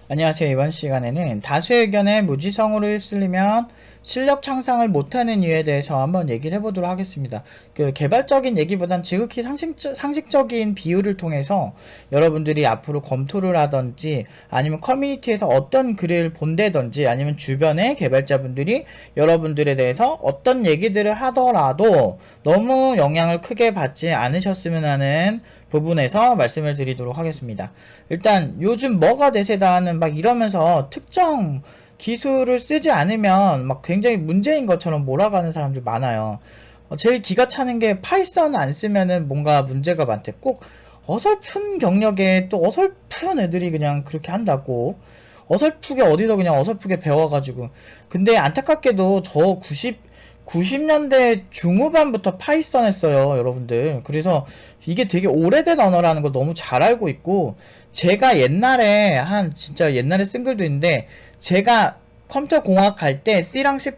안녕하세요. 이번 시간에는 다수의 의견에 무지성으로 휩쓸리면 실력 향상을 못하는 이유에 대해서 한번 얘기를 해보도록 하겠습니다. 그 개발적인 얘기보단 지극히 상식적인 비유를 통해서 여러분들이 앞으로 검토를 하던지 아니면 커뮤니티에서 어떤 글을 본다든지 아니면 주변의 개발자분들이 여러분들에 대해서 어떤 얘기들을 하더라도 너무 영향을 크게 받지 않으셨으면 하는 부분에서 말씀을 드리도록 하겠습니다. 일단 요즘 뭐가 대세다 하는 막 이러면서 특정 기술을 쓰지 않으면 막 굉장히 문제인 것처럼 몰아가는 사람들 많아요. 제일 기가 차는 게 파이썬 안 쓰면은 뭔가 문제가 많대. 꼭 어설픈 경력에 또 어설픈 애들이 그냥 그렇게 한다고. 어설프게 어디서 그냥 어설프게 배워가지고. 근데 안타깝게도 저 90년대 중후반부터 파이썬 했어요, 여러분들. 그래서 이게 되게 오래된 언어라는 걸 너무 잘 알고 있고, 제가 옛날에 진짜 옛날에 쓴 글도 있는데, 제가 컴퓨터 공학 할 때 C랑 C++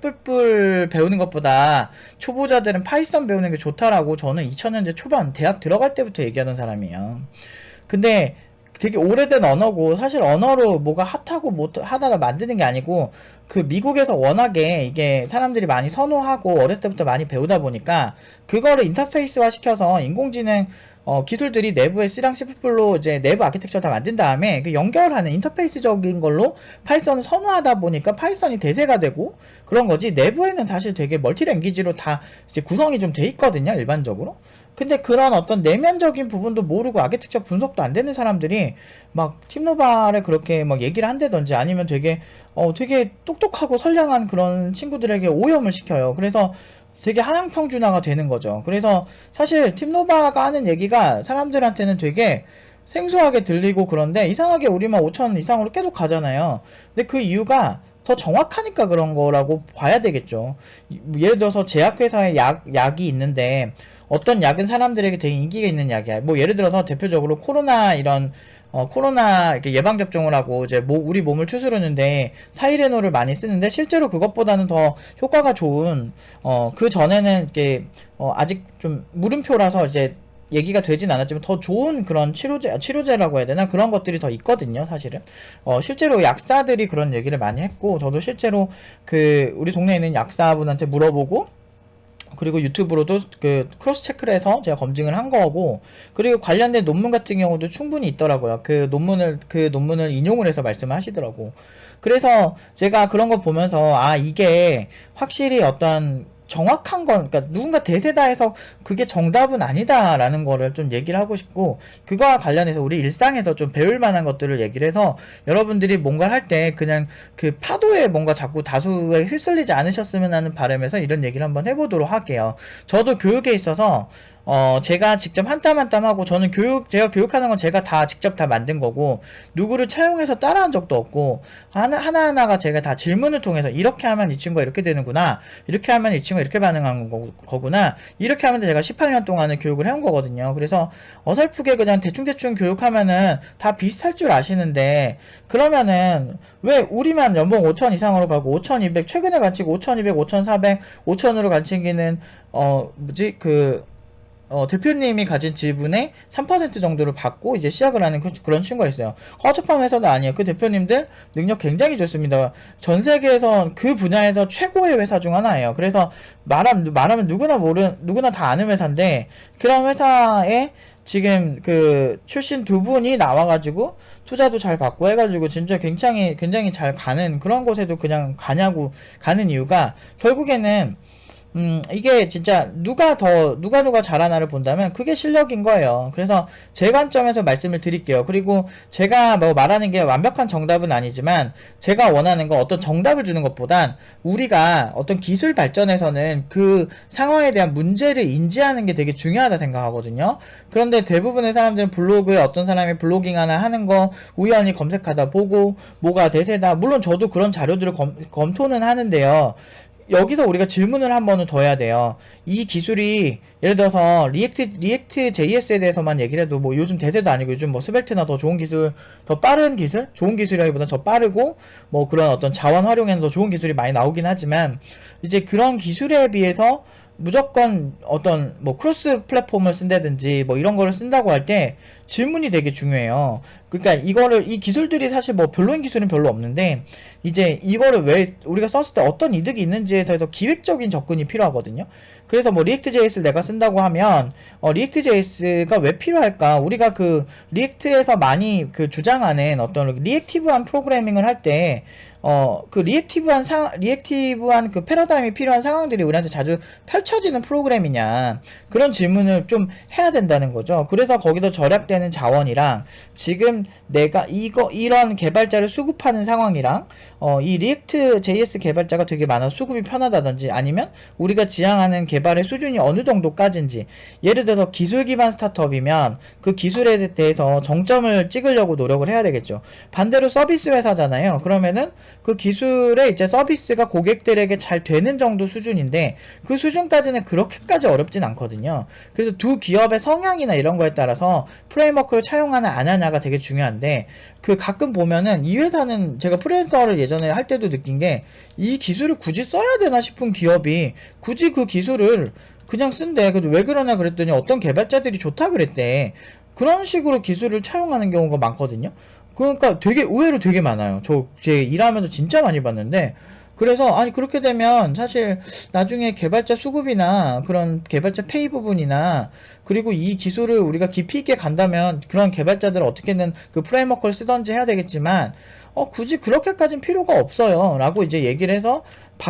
배우는 것보다 초보자들은 파이썬 배우는 게 좋다라고 저는 2000년대 초반 대학 들어갈 때부터 얘기하는 사람이에요. 근데 되게 오래된 언어고 사실 언어로 뭐가 핫하고 못 하다가 만드는 게 아니고 그 미국에서 워낙에 이게 사람들이 많이 선호하고 어렸을 때부터 많이 배우다 보니까 그거를 인터페이스화 시켜서 인공지능 기술들이 내부에 C랑 C++로 이제 내부 아키텍처를 다 만든 다음에 그 연결하는 인터페이스적인 걸로 파이썬을 선호하다 보니까 파이썬이 대세가 되고 그런 거지. 내부에는 사실 되게 멀티랭귀지로 다 이제 구성이 좀 돼 있거든요, 일반적으로. 근데 그런 어떤 내면적인 부분도 모르고 아키텍처 분석도 안 되는 사람들이 막 팀노바를 그렇게 막 얘기를 한다든지 아니면 되게 똑똑하고 선량한 그런 친구들에게 오염을 시켜요. 그래서 되게 하향평준화가 되는 거죠. 그래서 사실 팀노바가 하는 얘기가 사람들한테는 되게 생소하게 들리고 그런데 이상하게 우리만 5천 이상으로 계속 가잖아요. 근데 그 이유가 더 정확하니까 그런 거라고 봐야 되겠죠. 예를 들어서 제약회사에 약이 있는데 어떤 약은 사람들에게 되게 인기가 있는 약이야. 뭐 예를 들어서 대표적으로 코로나 이런 코로나 예방접종을 하고 이제 우리 몸을 추스르는데 타이레놀을 많이 쓰는데 실제로 그것보다는 더 효과가 좋은 그 전에는 아직 좀 물음표라서 이제 얘기가 되진 않았지만 더 좋은 그런 치료제라고 해야 되나? 그런 것들이 더 있거든요, 사실은. 실제로 약사들이 그런 얘기를 많이 했고, 저도 실제로 우리 동네에 있는 약사분한테 물어보고, 그리고 유튜브로도 그 크로스 체크를 해서 제가 검증을 한 거고, 그리고 관련된 논문 같은 경우도 충분히 있더라고요. 그 논문을 인용을 해서 말씀을 하시더라고. 그래서 제가 그런 거 보면서 이게 확실히 어떤 정확한 건, 그러니까 누군가 대세다 해서 그게 정답은 아니다라는 거를 좀 얘기를 하고 싶고, 그거와 관련해서 우리 일상에서 좀 배울 만한 것들을 얘기를 해서 여러분들이 뭔가를 할 때 그냥 그 파도에 뭔가 자꾸 다수에 휩쓸리지 않으셨으면 하는 바람에서 이런 얘기를 한번 해보도록 할게요. 저도 교육에 있어서 제가 직접 한 땀 한 땀 하고, 제가 교육하는 건 제가 다 직접 다 만든 거고, 누구를 차용해서 따라한 적도 없고, 하나하나가 제가 다 질문을 통해서, 이렇게 하면 이 친구가 이렇게 되는구나, 이렇게 하면 이 친구가 이렇게 반응하는 거구나, 이렇게 하면 제가 18년 동안을 교육을 해온 거거든요. 그래서 어설프게 그냥 대충대충 교육하면은 다 비슷할 줄 아시는데, 그러면은, 왜 우리만 연봉 5천 이상으로 가고, 5,200, 최근에 간치고 5,200, 5,400, 5,000으로 간치기는, 대표님이 가진 지분의 3% 정도를 받고 이제 시작을 하는 그런 친구가 있어요. 허접한 회사도 아니에요. 그 대표님들 능력 굉장히 좋습니다. 전 세계에서 그 분야에서 최고의 회사 중 하나예요. 그래서 말하면 누구나 다 아는 회사인데, 그런 회사에 지금 그 출신 두 분이 나와가지고 투자도 잘 받고 해가지고 진짜 굉장히 잘 가는 그런 곳에도 그냥 가는 이유가 결국에는 이게 진짜 누가 잘하나를 본다면 그게 실력인 거예요. 그래서 제 관점에서 말씀을 드릴게요. 그리고 제가 뭐 말하는 게 완벽한 정답은 아니지만 제가 원하는 건 어떤 정답을 주는 것보단 우리가 어떤 기술 발전에서는 그 상황에 대한 문제를 인지하는 게 되게 중요하다 생각하거든요. 그런데 대부분의 사람들은 블로그에 어떤 사람이 블로깅 하나 하는 거 우연히 검색하다 보고 뭐가 대세다. 물론 저도 그런 자료들을 검토는 하는데요. 여기서 우리가 질문을 한 번은 더 해야 돼요. 이 기술이 예를 들어서 리액트 JS에 대해서만 얘기를 해도 뭐 요즘 대세도 아니고 요즘 뭐 스벨트나 더 좋은 기술, 더 빠른 기술, 좋은 기술이라기보다는 더 빠르고 뭐 그런 어떤 자원 활용에는 더 좋은 기술이 많이 나오긴 하지만 이제 그런 기술에 비해서 무조건 어떤 뭐 크로스 플랫폼을 쓴다든지 뭐 이런 거를 쓴다고 할 때 질문이 되게 중요해요. 그러니까 이거를 이 기술들이 사실 뭐 별로인 기술은 별로 없는데 이제 이거를 왜 우리가 썼을 때 어떤 이득이 있는지에 대해서 기획적인 접근이 필요하거든요. 그래서 뭐 리액트 JS를 내가 쓴다고 하면 리액트 JS가 왜 필요할까? 우리가 그 리액트에서 많이 그 주장하는 어떤 리액티브한 프로그래밍을 할 때 그 리액티브한 그 패러다임이 필요한 상황들이 우리한테 자주 펼쳐지는 프로그램이냐. 그런 질문을 좀 해야 된다는 거죠. 그래서 거기서 절약되는 자원이랑 지금 내가 이런 개발자를 수급하는 상황이랑 이 리액트 JS 개발자가 되게 많아서 수급이 편하다든지 아니면 우리가 지향하는 개발의 수준이 어느 정도까지인지 예를 들어서 기술 기반 스타트업이면 그 기술에 대해서 정점을 찍으려고 노력을 해야 되겠죠. 반대로 서비스 회사잖아요. 그러면은 그 기술의 이제 서비스가 고객들에게 잘 되는 정도 수준인데 그 수준까지는 그렇게까지 어렵진 않거든요. 그래서 두 기업의 성향이나 이런 거에 따라서 프레임워크를 차용하나 안 하냐가 되게 중요한데 그 가끔 보면은 이 회사는 제가 프리랜서를 예전에 할 때도 느낀 게 이 기술을 굳이 써야 되나 싶은 기업이 굳이 그 기술을 그냥 쓴대. 그래도 왜 그러냐 그랬더니 어떤 개발자들이 좋다 그랬대. 그런 식으로 기술을 차용하는 경우가 많거든요. 그러니까 되게 의외로 되게 많아요. 제 일하면서 진짜 많이 봤는데 그래서 아니 그렇게 되면 사실 나중에 개발자 수급이나 그런 개발자 페이 부분이나 그리고 이 기술을 우리가 깊이 있게 간다면 그런 개발자들을 어떻게든 그 프레임워크를 쓰던지 해야 되겠지만 굳이 그렇게까지는 필요가 없어요 라고 이제 얘기를 해서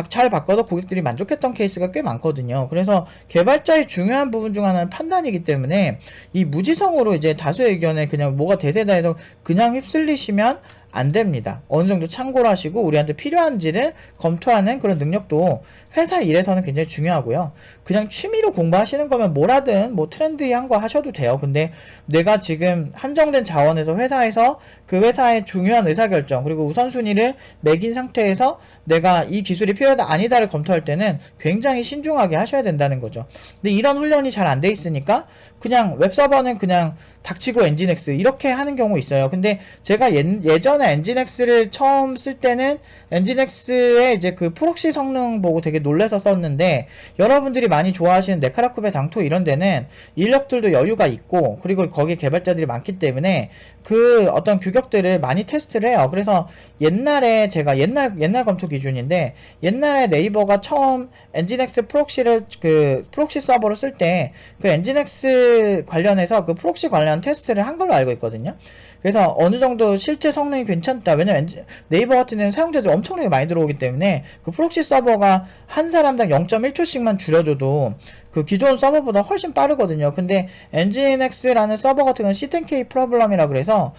잘 바꿔도 고객들이 만족했던 케이스가 꽤 많거든요. 그래서 개발자의 중요한 부분 중 하나는 판단이기 때문에 이 무지성으로 이제 다수의 의견에 그냥 뭐가 대세다 해서 그냥 휩쓸리시면 안 됩니다. 어느 정도 참고를 하시고 우리한테 필요한지를 검토하는 그런 능력도 회사 일에서는 굉장히 중요하고요. 그냥 취미로 공부하시는 거면 뭐라든 뭐 트렌디한 거 하셔도 돼요. 근데 내가 지금 한정된 자원에서 회사에서 그 회사의 중요한 의사결정 그리고 우선순위를 매긴 상태에서 내가 이 기술이 필요하다 아니다를 검토할 때는 굉장히 신중하게 하셔야 된다는 거죠. 근데 이런 훈련이 잘 안 돼 있으니까 그냥 웹서버는 그냥 닥치고 엔진엑스 이렇게 하는 경우 있어요. 근데 제가 예전에 엔진엑스를 처음 쓸 때는 엔진엑스의 이제 그 프록시 성능 보고 되게 놀래서 썼는데 여러분들이 많이 좋아하시는 네카라쿠베 당토 이런 데는 인력들도 여유가 있고 그리고 거기 개발자들이 많기 때문에 그 어떤 규격들을 많이 테스트를 해요. 그래서 옛날에 제가 옛날 검토 기준인데 옛날에 네이버가 처음 엔진엑스 프록시를 그 프록시 서버로 쓸 때 그 엔진엑스 관련해서 그 프록시 관련 테스트를 한 걸로 알고 있거든요. 그래서 어느 정도 실제 성능이 괜찮다. 왜냐면 네이버 같은 데는 사용자들이 엄청나게 많이 들어오기 때문에 그 프록시 서버가 한 사람당 0.1초씩만 줄여줘도 그 기존 서버보다 훨씬 빠르거든요. 근데 엔진엑스라는 서버 같은 건 C10K 프로블럼이라 그래서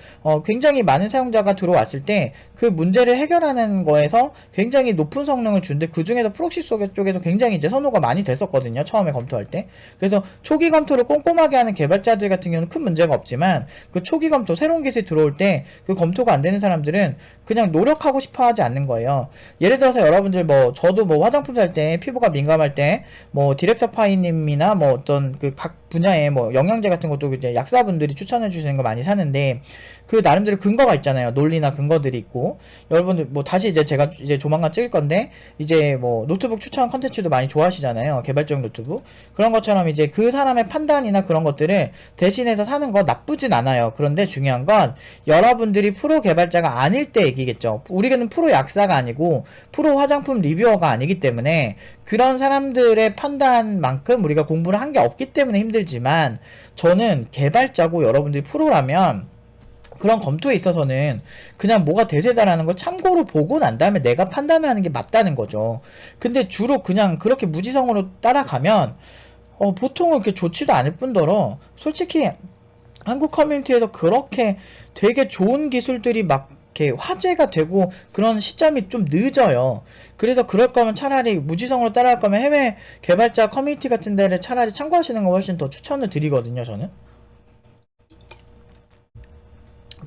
굉장히 많은 사용자가 들어왔을 때 그 문제를 해결하는 거에서 굉장히 높은 성능을 주는데 그 중에서 프록시 쪽에서 굉장히 이제 선호가 많이 됐었거든요. 처음에 검토할 때. 그래서 초기 검토를 꼼꼼하게 하는 개발자들 같은 경우는 큰 문제가 없지만 그 초기 검토 새로운 기술이 들어올 때 그 검토가 안 되는 사람들은 그냥 노력하고 싶어 하지 않는 거예요. 예를 들어서 여러분들 뭐 저도 뭐 화장품 살 때 피부가 민감할 때 뭐 디렉터 파이님이나 뭐 어떤 그 각 분야의 뭐 영양제 같은 것도 이제 약사분들이 추천해 주시는 거 많이 사는데 그 나름대로 근거가 있잖아요. 논리나 근거들이 있고 여러분들 뭐 다시 이제 제가 이제 조만간 찍을 건데 이제 뭐 노트북 추천 컨텐츠도 많이 좋아하시잖아요. 개발적 노트북 그런 것처럼 이제 그 사람의 판단이나 그런 것들을 대신해서 사는 거 나쁘진 않아요. 그런데 중요한 건 여러분들이 프로 개발자가 아닐 때 얘기겠죠. 우리는 프로 약사가 아니고 프로 화장품 리뷰어가 아니기 때문에 그런 사람들의 판단만큼 우리가 공부를 한 게 없기 때문에 힘들지만 저는 개발자고 여러분들이 프로라면 그런 검토에 있어서는 그냥 뭐가 대세다라는 걸 참고로 보고 난 다음에 내가 판단을 하는 게 맞다는 거죠. 근데 주로 그냥 그렇게 무지성으로 따라가면 보통은 그렇게 좋지도 않을 뿐더러 솔직히 한국 커뮤니티에서 그렇게 되게 좋은 기술들이 막 이렇게 화제가 되고 그런 시점이 좀 늦어요. 그래서 그럴 거면 차라리 무지성으로 따라갈 거면 해외 개발자 커뮤니티 같은 데를 차라리 참고하시는 거 훨씬 더 추천을 드리거든요, 저는.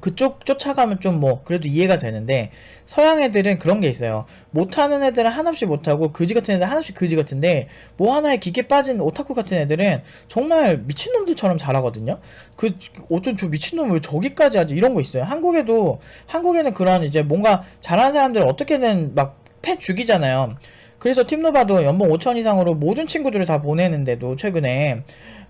그쪽 쫓아가면 좀 뭐 그래도 이해가 되는데 서양 애들은 그런 게 있어요. 못하는 애들은 한없이 못하고 그지 같은 애들 한없이 그지 같은데 뭐 하나에 깊게 빠진 오타쿠 같은 애들은 정말 미친놈들처럼 잘하거든요. 그 어떤 저 미친놈 왜 저기까지 하지 이런 거 있어요. 한국에는 그런 이제 뭔가 잘하는 사람들을 어떻게든 막 패 죽이잖아요. 그래서 팀노바도 연봉 5천 이상으로 모든 친구들을 다 보내는데도 최근에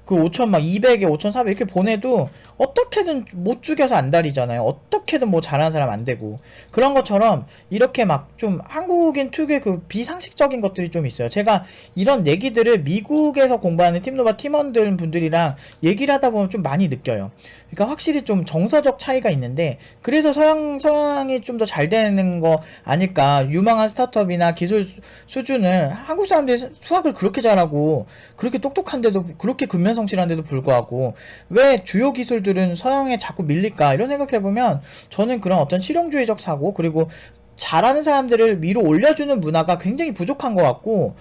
그 5천 막 200에 5,400 이렇게 보내도 어떻게든 못 죽여서 안달이잖아요. 어떻게든 뭐 잘하는 사람 안 되고. 그런 것처럼 이렇게 막 좀 한국인 특유의 그 비상식적인 것들이 좀 있어요. 제가 이런 얘기들을 미국에서 공부하는 팀노바 팀원들 분들이랑 얘기를 하다 보면 좀 많이 느껴요. 그러니까 확실히 좀 정서적 차이가 있는데, 그래서 서양이 좀 더 잘 되는 거 아닐까. 유망한 스타트업이나 기술 수준을 한국 사람들이 수학을 그렇게 잘하고 그렇게 똑똑한데도, 그렇게 근면성실한데도 불구하고 왜 주요 기술들은 서양에 자꾸 밀릴까, 이런 생각해보면 저는 그런 어떤 실용주의적 사고, 그리고 잘하는 사람들을 위로 올려주는 문화가 굉장히 부족한 것 같고,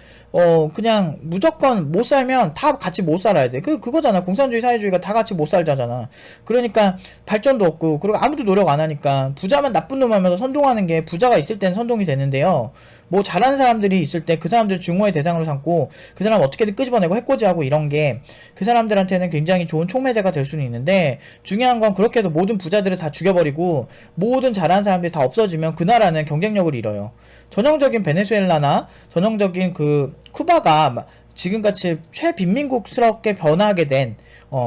그냥 무조건 못 살면 다 같이 못 살아야 돼. 그거잖아. 공산주의 사회주의가 다 같이 못 살자잖아. 그러니까 발전도 없고, 그리고 아무도 노력 안 하니까 부자만 나쁜 놈 하면서 선동하는 게, 부자가 있을 땐 선동이 되는데요. 뭐 잘하는 사람들이 있을 때 그 사람들 증오의 대상으로 삼고 그 사람 어떻게든 끄집어내고 해코지하고 이런 게 그 사람들한테는 굉장히 좋은 촉매제가 될 수는 있는데, 중요한 건 그렇게 해서 모든 부자들을 다 죽여버리고 모든 잘하는 사람들이 다 없어지면 그 나라는 경쟁력을 잃어요. 전형적인 베네수엘라나 전형적인 그 쿠바가 지금같이 최빈민국스럽게 변화하게 된,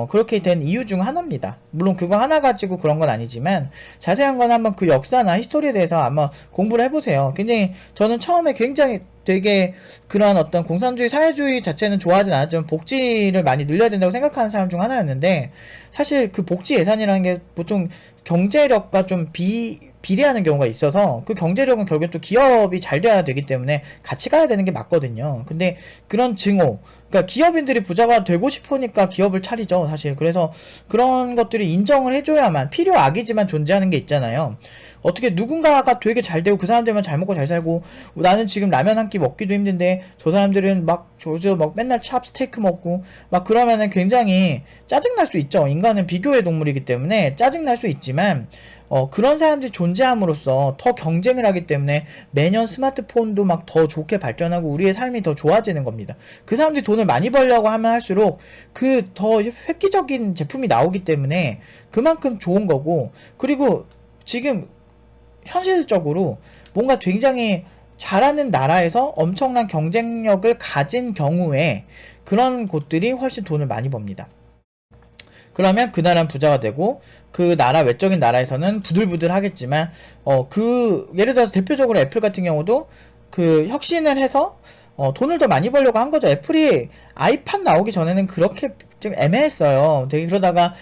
그렇게 된 이유 중 하나입니다. 물론 그거 하나 가지고 그런 건 아니지만, 자세한 건 한번 그 역사나 히스토리에 대해서 한번 공부를 해보세요. 굉장히, 저는 처음에 굉장히 되게 그런 어떤 공산주의, 사회주의 자체는 좋아하진 않았지만 복지를 많이 늘려야 된다고 생각하는 사람 중 하나였는데, 사실 그 복지 예산이라는 게 보통 경제력과 좀 비례하는 경우가 있어서, 그 경제력은 결국엔 또 기업이 잘 돼야 되기 때문에 같이 가야 되는 게 맞거든요. 근데 그런 증오, 그러니까 기업인들이 부자가 되고 싶으니까 기업을 차리죠, 사실. 그래서 그런 것들이 인정을 해줘야만, 필요악이지만 존재하는 게 있잖아요. 어떻게 누군가가 되게 잘 되고 그 사람들만 잘 먹고 잘 살고, 나는 지금 라면 한 끼 먹기도 힘든데 저 사람들은 막 맨날 찹 스테이크 먹고 막 그러면은 굉장히 짜증날 수 있죠. 인간은 비교의 동물이기 때문에 짜증날 수 있지만, 그런 사람들이 존재함으로써 더 경쟁을 하기 때문에 매년 스마트폰도 막 더 좋게 발전하고 우리의 삶이 더 좋아지는 겁니다. 그 사람들이 돈을 많이 벌려고 하면 할수록 그 더 획기적인 제품이 나오기 때문에 그만큼 좋은 거고, 그리고 지금 현실적으로 뭔가 굉장히 잘하는 나라에서 엄청난 경쟁력을 가진 경우에 그런 곳들이 훨씬 돈을 많이 법니다. 그러면 그 나라는 부자가 되고, 그 나라 외적인 나라에서는 부들부들 하겠지만, 예를 들어서 대표적으로 애플 같은 경우도 그 혁신을 해서 돈을 더 많이 벌려고 한 거죠. 애플이 아이팟 나오기 전에는 그렇게 좀 애매했어요. 되게. 그러다가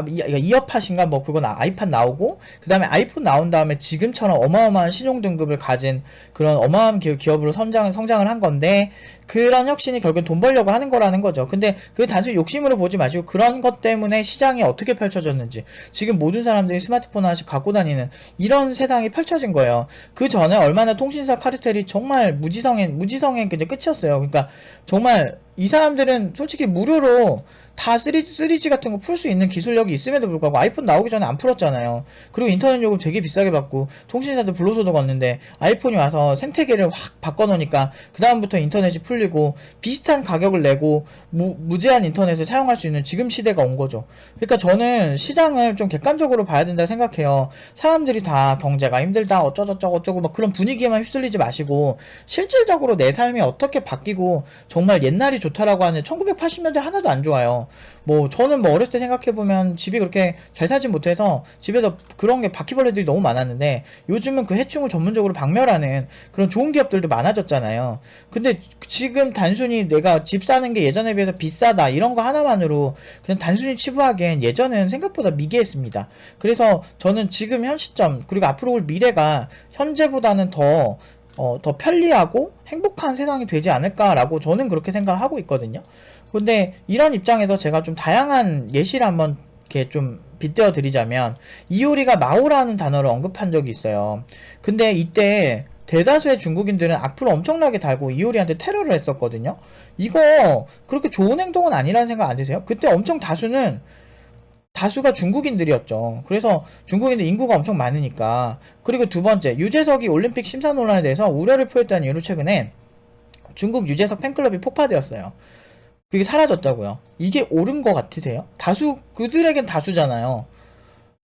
이어팟인가 뭐 그건 아이팟 나오고, 그 다음에 아이폰 나온 다음에 지금처럼 어마어마한 신용 등급을 가진 그런 어마어마한 기업으로 성장을 한 건데, 그런 혁신이 결국엔 돈 벌려고 하는 거라는 거죠. 근데 그게 단순히 욕심으로 보지 마시고 그런 것 때문에 시장이 어떻게 펼쳐졌는지, 지금 모든 사람들이 스마트폰 하나씩 갖고 다니는 이런 세상이 펼쳐진 거예요. 그 전에 얼마나 통신사 카르텔이 정말 무지성엔 그냥 끝이었어요. 그러니까 정말 이 사람들은 솔직히 무료로 다 3G 같은 거 풀 수 있는 기술력이 있음에도 불구하고 아이폰 나오기 전에 안 풀었잖아요. 그리고 인터넷 요금 되게 비싸게 받고 통신사들 불로소득 얻는데, 아이폰이 와서 생태계를 확 바꿔놓으니까 그 다음부터 인터넷이 풀리고 비슷한 가격을 내고 무제한 인터넷을 사용할 수 있는 지금 시대가 온 거죠. 그러니까 저는 시장을 좀 객관적으로 봐야 된다 생각해요. 사람들이 다 경제가 힘들다 어쩌고 막 그런 분위기에만 휩쓸리지 마시고, 실질적으로 내 삶이 어떻게 바뀌고 정말 옛날이 좋다라고 하는, 1980년대 하나도 안 좋아요. 뭐 저는 뭐 어렸을 때 생각해보면 집이 그렇게 잘 살지 못해서 집에서 그런 게 바퀴벌레들이 너무 많았는데, 요즘은 그 해충을 전문적으로 박멸하는 그런 좋은 기업들도 많아졌잖아요. 근데 지금 단순히 내가 집 사는 게 예전에 비해서 비싸다 이런 거 하나만으로 그냥 단순히 치부하기엔 예전에는 생각보다 미개했습니다. 그래서 저는 지금 현 시점, 그리고 앞으로 올 미래가 현재보다는 더 편리하고 행복한 세상이 되지 않을까라고 저는 그렇게 생각을 하고 있거든요. 근데 이런 입장에서 제가 좀 다양한 예시를 한번 이렇게 좀 빗대어 드리자면, 이효리가 마오라는 단어를 언급한 적이 있어요. 근데 이때 대다수의 중국인들은 악플을 엄청나게 달고 이효리한테 테러를 했었거든요. 이거 그렇게 좋은 행동은 아니라는 생각 안 드세요? 그때 엄청 다수가 중국인들이었죠. 그래서 중국인들 인구가 엄청 많으니까. 그리고 두 번째, 유재석이 올림픽 심사 논란에 대해서 우려를 표했다는 이유로 최근에 중국 유재석 팬클럽이 폭파되었어요. 그게 사라졌다고요. 이게 옳은 거 같으세요? 그들에겐 다수잖아요.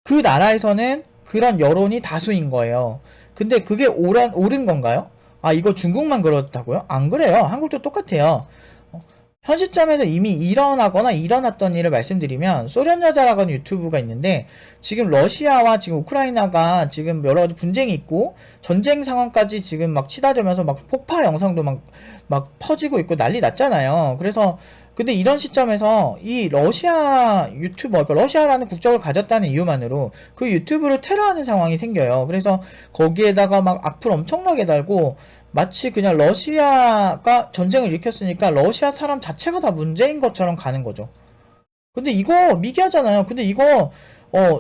그 나라에서는 그런 여론이 다수인 거예요. 근데 그게 옳은 건가요? 이거 중국만 그렇다고요? 안 그래요. 한국도 똑같아요. 현 시점에서 이미 일어나거나 일어났던 일을 말씀드리면 소련 여자라고 하는 유튜브가 있는데 지금 러시아와 지금 우크라이나가 지금 여러 가지 분쟁이 있고 전쟁 상황까지 지금 막 치닫으면서 막 폭파 영상도 막 퍼지고 있고 난리 났잖아요. 그래서 근데 이런 시점에서 이 러시아 유튜버, 그러니까 러시아라는 국적을 가졌다는 이유만으로 그 유튜브를 테러하는 상황이 생겨요. 그래서 거기에다가 막 악플 엄청나게 달고 마치 그냥 러시아가 전쟁을 일으켰으니까 러시아 사람 자체가 다 문제인 것처럼 가는 거죠. 근데 이거 미개하잖아요. 근데 이거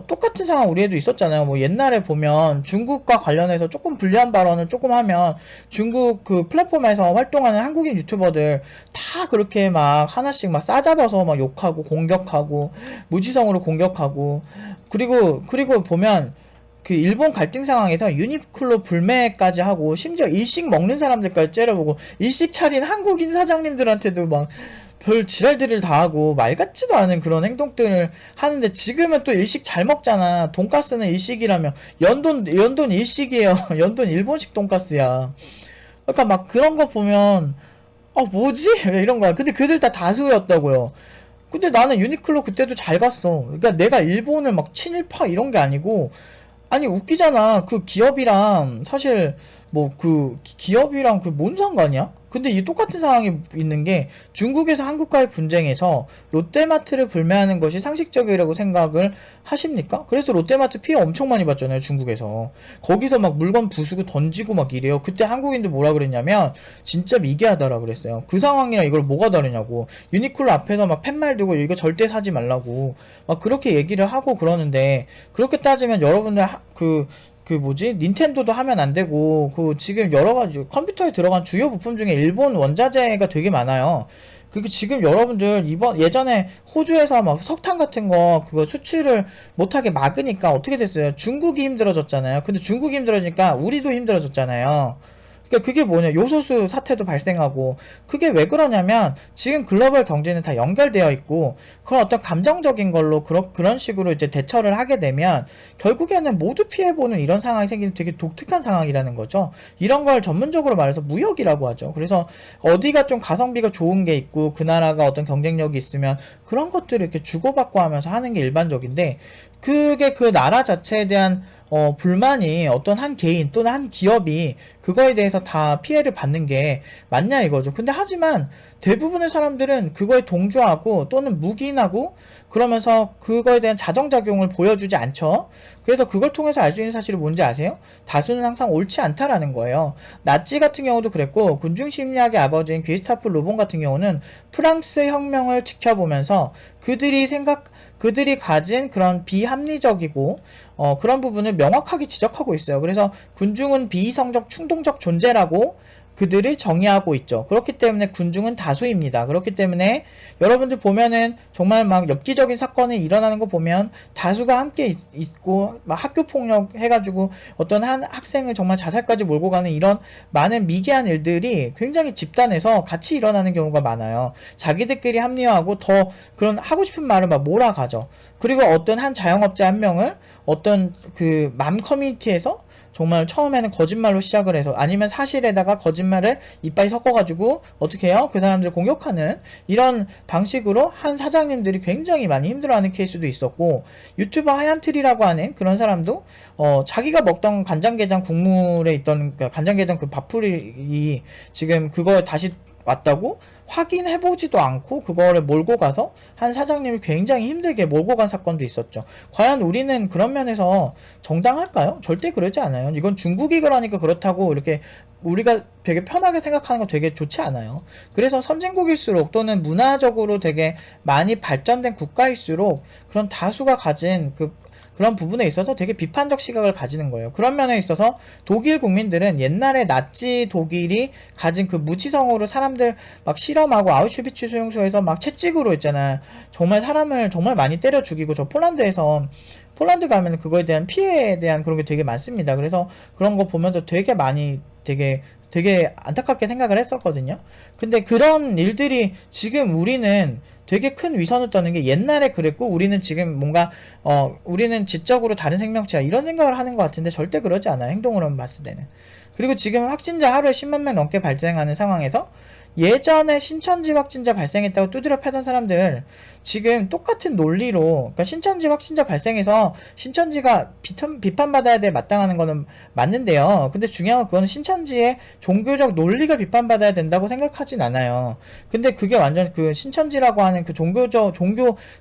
똑같은 상황 우리에도 있었잖아요. 뭐 옛날에 보면 중국과 관련해서 조금 불리한 발언을 조금 하면 중국 그 플랫폼에서 활동하는 한국인 유튜버들 다 그렇게 막 하나씩 막 싸잡아서 막 욕하고 공격하고 무지성으로 공격하고 그리고 보면 그 일본 갈등 상황에서 유니클로 불매까지 하고 심지어 일식 먹는 사람들까지 째려보고 일식 차린 한국인 사장님들한테도 막 별 지랄들을 다 하고 말 같지도 않은 그런 행동들을 하는데 지금은 또 일식 잘 먹잖아. 돈가스는 일식이라며 연돈 일식이에요. 연돈 일본식 돈가스야. 그러니까 막 그런 거 보면 뭐지? 이런 거야. 근데 그들 다 다수였다고요. 근데 나는 유니클로 그때도 잘 갔어. 그러니까 내가 일본을 막 친일파 이런 게 아니고 아니 웃기잖아. 그 기업이랑 사실 뭐 그 기업이랑 그 뭔 상관이야? 근데 이 똑같은 상황이 있는 게 중국에서 한국과의 분쟁에서 롯데마트를 불매하는 것이 상식적이라고 생각을 하십니까? 그래서 롯데마트 피해 엄청 많이 봤잖아요, 중국에서. 거기서 막 물건 부수고 던지고 막 이래요. 그때 한국인들 뭐라 그랬냐면 진짜 미개하다라 그랬어요. 그 상황이랑 이걸 뭐가 다르냐고. 유니클로 앞에서 막 팻말 들고 이거 절대 사지 말라고 막 그렇게 얘기를 하고 그러는데 그렇게 따지면 여러분들 그 뭐지? 닌텐도도 하면 안 되고, 그 지금 여러 가지 컴퓨터에 들어간 주요 부품 중에 일본 원자재가 되게 많아요. 그리고 지금 여러분들 예전에 호주에서 막 석탄 같은 거 그거 수출을 못하게 막으니까 어떻게 됐어요? 중국이 힘들어졌잖아요. 근데 중국이 힘들어지니까 우리도 힘들어졌잖아요. 그러니까 그게 뭐냐, 요소수 사태도 발생하고. 그게 왜 그러냐면 지금 글로벌 경제는 다 연결되어 있고 그런 어떤 감정적인 걸로 그런 식으로 이제 대처를 하게 되면 결국에는 모두 피해보는 이런 상황이 생기는 되게 독특한 상황이라는 거죠. 이런 걸 전문적으로 말해서 무역이라고 하죠. 그래서 어디가 좀 가성비가 좋은 게 있고 그 나라가 어떤 경쟁력이 있으면 그런 것들을 이렇게 주고받고 하면서 하는 게 일반적인데, 그게 그 나라 자체에 대한 불만이 어떤 한 개인 또는 한 기업이 그거에 대해서 다 피해를 받는 게 맞냐 이거죠. 근데 하지만 대부분의 사람들은 그거에 동조하고 또는 묵인하고 그러면서 그거에 대한 자정작용을 보여주지 않죠. 그래서 그걸 통해서 알 수 있는 사실이 뭔지 아세요? 다수는 항상 옳지 않다라는 거예요. 나치 같은 경우도 그랬고 군중심리학의 아버지인 귀스타프 르본 같은 경우는 프랑스 혁명을 지켜보면서 그들이 가진 그런 비합리적이고 그런 부분을 명확하게 지적하고 있어요. 그래서 군중은 비이성적 충동적 존재라고 그들을 정의하고 있죠. 그렇기 때문에 군중은 다수입니다. 그렇기 때문에 여러분들 보면은 정말 막 엽기적인 사건이 일어나는 거 보면 다수가 함께 있고 막 학교 폭력 해가지고 어떤 한 학생을 정말 자살까지 몰고 가는 이런 많은 미개한 일들이 굉장히 집단에서 같이 일어나는 경우가 많아요. 자기들끼리 합리화하고 더 그런 하고 싶은 말을 막 몰아가죠. 그리고 어떤 한 자영업자 한 명을 어떤 그 맘 커뮤니티에서 정말 처음에는 거짓말로 시작을 해서 아니면 사실에다가 거짓말을 이빨이 섞어가지고 어떻게 해요? 그 사람들을 공격하는 이런 방식으로 한 사장님들이 굉장히 많이 힘들어하는 케이스도 있었고, 유튜버 하얀트리라고 하는 그런 사람도 자기가 먹던 간장게장 국물에 있던 그러니까 간장게장 그 밥풀이 지금 그걸 다시 왔다고 확인해보지도 않고 그거를 몰고 가서 한 사장님이 굉장히 힘들게 몰고 간 사건도 있었죠. 과연 우리는 그런 면에서 정당할까요? 절대 그러지 않아요. 이건 중국이 그러니까 그렇다고 이렇게 우리가 되게 편하게 생각하는 거 되게 좋지 않아요. 그래서 선진국일수록 또는 문화적으로 되게 많이 발전된 국가일수록 그런 다수가 가진 그런 부분에 있어서 되게 비판적 시각을 가지는 거예요. 그런 면에 있어서 독일 국민들은 옛날에 나치 독일이 가진 그 무지성으로 사람들 막 실험하고 아우슈비츠 수용소에서 막 채찍으로 있잖아요. 정말 사람을 정말 많이 때려 죽이고, 저 폴란드 가면 그거에 대한 피해에 대한 그런 게 되게 많습니다. 그래서 그런 거 보면서 되게 많이 되게 안타깝게 생각을 했었거든요. 근데 그런 일들이 지금 우리는 되게 큰 위선을 떠는 게 옛날에 그랬고 우리는 지금 뭔가 우리는 지적으로 다른 생명체야 이런 생각을 하는 것 같은데 절대 그러지 않아요. 행동으로만 봤을 때는. 그리고 지금 확진자 하루에 10만 명 넘게 발생하는 상황에서 예전에 신천지 확진자 발생했다고 두드려 패던 사람들 지금 똑같은 논리로, 그러니까 신천지 확진자 발생해서 신천지가 비판받아야 돼 마땅하는 거는 맞는데요. 근데 중요한 건 그거는 신천지의 종교적 논리가 비판받아야 된다고 생각하진 않아요. 근데 그게 완전 그 신천지라고 하는 그 종교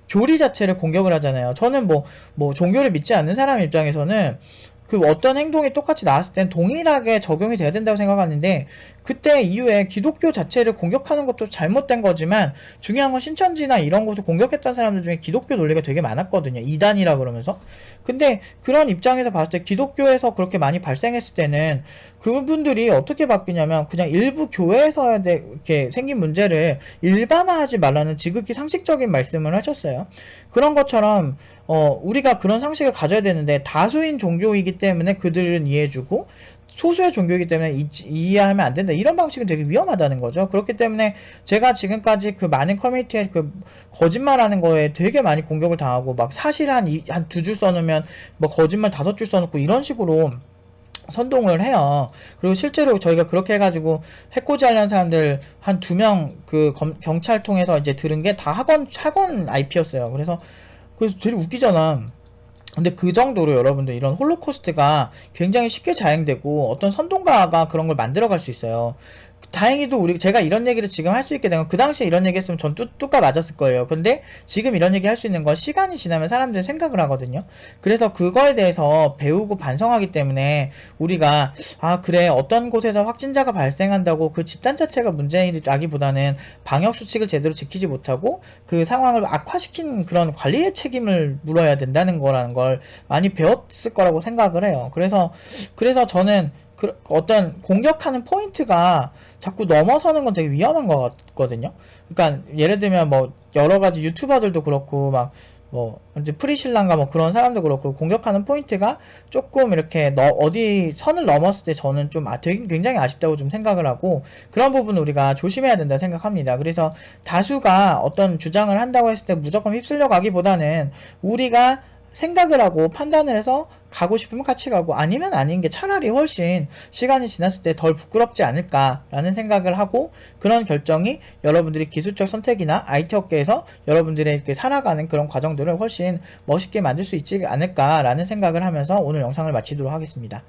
교리 자체를 공격을 하잖아요. 저는 뭐 종교를 믿지 않는 사람 입장에서는 그 어떤 행동이 똑같이 나왔을 땐 동일하게 적용이 돼야 된다고 생각하는데, 그때 이후에 기독교 자체를 공격하는 것도 잘못된 거지만 중요한 건 신천지나 이런 곳을 공격했던 사람들 중에 기독교 논리가 되게 많았거든요. 이단이라 그러면서. 근데 그런 입장에서 봤을 때 기독교에서 그렇게 많이 발생했을 때는 그분들이 어떻게 바뀌냐면 그냥 일부 교회에서 이렇게 생긴 문제를 일반화하지 말라는 지극히 상식적인 말씀을 하셨어요. 그런 것처럼 우리가 그런 상식을 가져야 되는데, 다수인 종교이기 때문에 그들은 이해해주고 소수의 종교이기 때문에 이해하면 안 된다, 이런 방식은 되게 위험하다는 거죠. 그렇기 때문에 제가 지금까지 그 많은 커뮤니티에 그 거짓말하는 거에 되게 많이 공격을 당하고, 막 사실 한 두 줄 써놓으면 뭐 거짓말 5줄 써놓고 이런 식으로 선동을 해요. 그리고 실제로 저희가 그렇게 해가지고 해코지 하려는 사람들 한 2명 그 경찰 통해서 이제 들은 게 다 학원 IP였어요. 그래서 되게 웃기잖아. 근데 그 정도로 여러분들 이런 홀로코스트가 굉장히 쉽게 자행되고 어떤 선동가가 그런 걸 만들어갈 수 있어요. 다행히도 제가 이런 얘기를 지금 할 수 있게 된 건, 그 당시에 이런 얘기 했으면 전 뚜까 맞았을 거예요. 근데 지금 이런 얘기 할 수 있는 건 시간이 지나면 사람들이 생각을 하거든요. 그래서 그거에 대해서 배우고 반성하기 때문에 우리가 그래, 어떤 곳에서 확진자가 발생한다고 그 집단 자체가 문제라기보다는 방역 수칙을 제대로 지키지 못하고 그 상황을 악화시킨 그런 관리의 책임을 물어야 된다는 거라는 걸 많이 배웠을 거라고 생각을 해요. 그래서 저는 어떤 공격하는 포인트가 자꾸 넘어서는 건 되게 위험한 것 같거든요. 그러니까 예를 들면 뭐 여러 가지 유튜버들도 그렇고, 막 뭐 이제 프리신랑가 뭐 그런 사람도 그렇고, 공격하는 포인트가 조금 이렇게 어디 선을 넘었을 때 저는 좀 되게 굉장히 아쉽다고 좀 생각을 하고, 그런 부분 우리가 조심해야 된다 생각합니다. 그래서 다수가 어떤 주장을 한다고 했을 때 무조건 휩쓸려 가기보다는 우리가 생각을 하고 판단을 해서 가고 싶으면 같이 가고, 아니면 아닌 게 차라리 훨씬 시간이 지났을 때 덜 부끄럽지 않을까라는 생각을 하고, 그런 결정이 여러분들이 기술적 선택이나 IT 업계에서 여러분들의 이렇게 살아가는 그런 과정들을 훨씬 멋있게 만들 수 있지 않을까라는 생각을 하면서 오늘 영상을 마치도록 하겠습니다.